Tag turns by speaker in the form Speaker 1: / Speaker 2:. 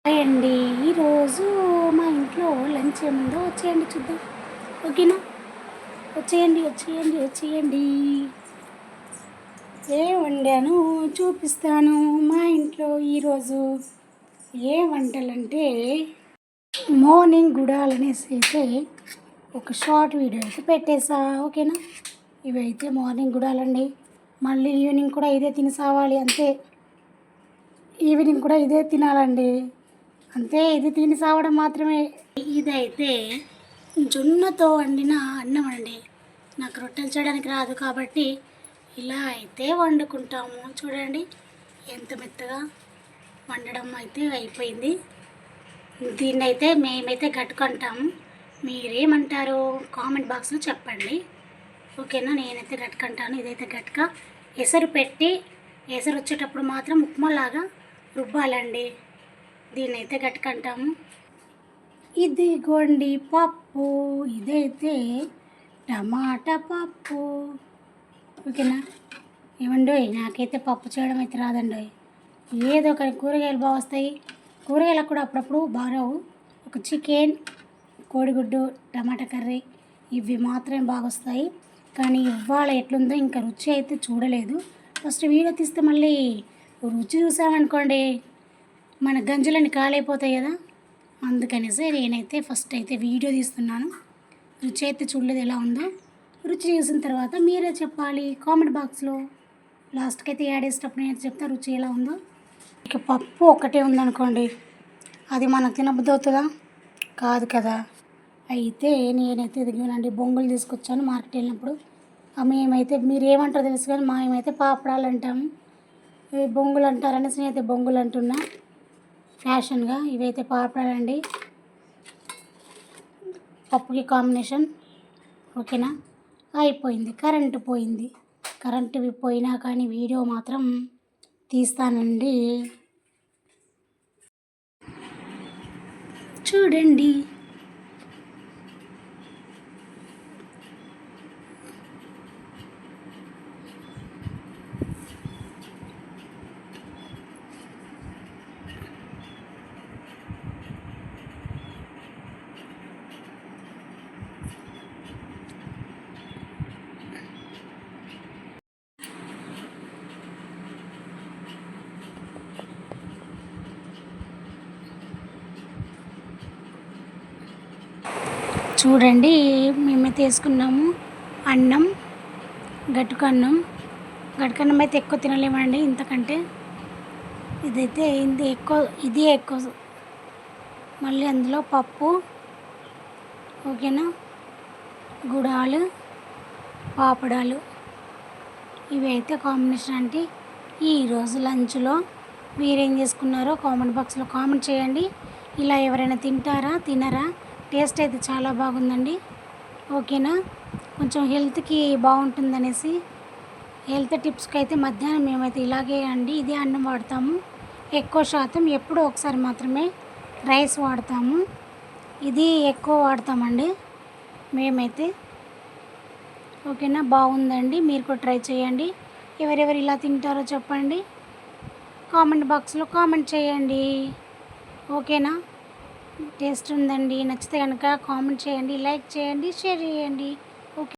Speaker 1: Hi అండి. ఈరోజు మా ఇంట్లో లంచ్ ఏముందో వచ్చేయండి చూద్దాం. ఓకేనా? వచ్చేయండి. ఏం వండాను చూపిస్తాను. మా ఇంట్లో ఈరోజు ఏ వంటలంటే మార్నింగ్ గుడాలు అనేసి అయితే ఒక షార్ట్ వీడియో అయితే పెట్టేసా. ఓకేనా? ఇవైతే మార్నింగ్ గుడాలండి. మళ్ళీ ఈవినింగ్ కూడా ఇదే తిని సావాలి అంతే. ఈవినింగ్ కూడా ఇదే తినాలండి అంతే. ఇది తిని సావడం మాత్రమే. ఇదైతే జొన్నతో వండిన అన్నం అండి. నాకు రొట్టెలు చేయడానికి రాదు కాబట్టి ఇలా అయితే వండుకుంటాము. చూడండి ఎంత మెత్తగా వండడం అయితే అయిపోయింది. దీన్ని అయితే మేమైతే గట్టుకు అంటాము. మీరేమంటారు కామెంట్ బాక్స్లో చెప్పండి. ఓకేనా? నేనైతే గట్టుకు అంటాను. ఇదైతే గట్టుక ఎసరు పెట్టి ఎసరు వచ్చేటప్పుడు మాత్రం ఉప్మాలాగా రుబ్బాలండి. దీన్ని అయితే గట్టుకు అంటాము. ఇదిగోండి పప్పు. ఇదైతే టమాటా పప్పు. ఓకేనా? ఏమండో నాకైతే పప్పు చేయడం అయితే రాదండి. ఏదో ఒక కూరగాయలు బాగా వస్తాయి. కూరగాయలకు కూడా అప్పుడప్పుడు బాగారావు. ఒక చికెన్, కోడిగుడ్డు, టమాటా కర్రీ ఇవి మాత్రమే బాగా వస్తాయి. కానీ ఇవాళ ఎట్లుందో ఇంకా రుచి అయితే చూడలేదు. ఫస్ట్ వీడియో తీస్తే మళ్ళీ రుచి చూసామనుకోండి మన గంజులన్నీ కాలైపోతాయి కదా. అందుకనేసి నేనైతే ఫస్ట్ అయితే వీడియో తీస్తున్నాను. రుచి అయితే చూడలేదు ఎలా ఉందో. రుచి చూసిన తర్వాత మీరే చెప్పాలి కామెంట్ బాక్స్లో. లాస్ట్కి అయితే యాడ్ చేసేటప్పుడు నేను చెప్తా రుచి ఎలా ఉందో. ఇక పప్పు ఒక్కటే ఉందనుకోండి అది మనకు తినబుద్ధి అవుతుందా? కాదు కదా. అయితే నేనైతే ఇదిగోనండి బొంగులు తీసుకొచ్చాను మార్కెట్ వెళ్ళినప్పుడు. మేమైతే మీరు ఏమంటారో తెలుసు కానీ మేమైతే పాపడాలు అంటాము. బొంగులు అంటారనేసి నేనైతే బొంగులు అంటున్నా ఫ్యాషన్గా. ఇవైతే పాపడాలండి పప్పుకి కాంబినేషన్. ఓకేనా? అయిపోయింది. కరెంటు పోయింది. కరెంటు పోయినా కానీ వీడియో మాత్రం తీస్తానండి. చూడండి చూడండి మేమైతే వేసుకున్నాము అన్నం, గట్టుకన్నం. గట్టుకన్నం అయితే ఎక్కువ తినలేమండి ఇంతకంటే. ఇదైతే ఇది ఎక్కువ. మళ్ళీ అందులో పప్పు. ఓకేనా? గుడాలు, పాపడాలు ఇవి అయితే కాంబినేషన్ అంటే. ఈరోజు లంచ్లో మీరేం చేసుకున్నారో కామెంట్ బాక్స్లో కామెంట్ చేయండి. ఇలా ఎవరైనా తింటారా తినరా? టేస్ట్ అయితే చాలా బాగుందండి. ఓకేనా? కొంచెం హెల్త్కి బాగుంటుందనేసి హెల్త్ టిప్స్కి అయితే మధ్యాహ్నం మేమైతే ఇలాగే అండి ఇదే అన్నం వాడతాము. ఎక్కువ శాతం ఎప్పుడో ఒకసారి మాత్రమే రైస్ వాడతాము. ఇది ఎక్కువ వాడతామండి మేమైతే. ఓకేనా? బాగుందండి. మీరు కూడా ట్రై చేయండి. ఎవరెవరు ఇలా తింటారో చెప్పండి. కామెంట్ బాక్స్లో కామెంట్ చేయండి. ఓకేనా? టేస్ట్ ఉందండి. నచ్చితే కనుక కామెంట్ చేయండి, లైక్ చేయండి, షేర్ చేయండి.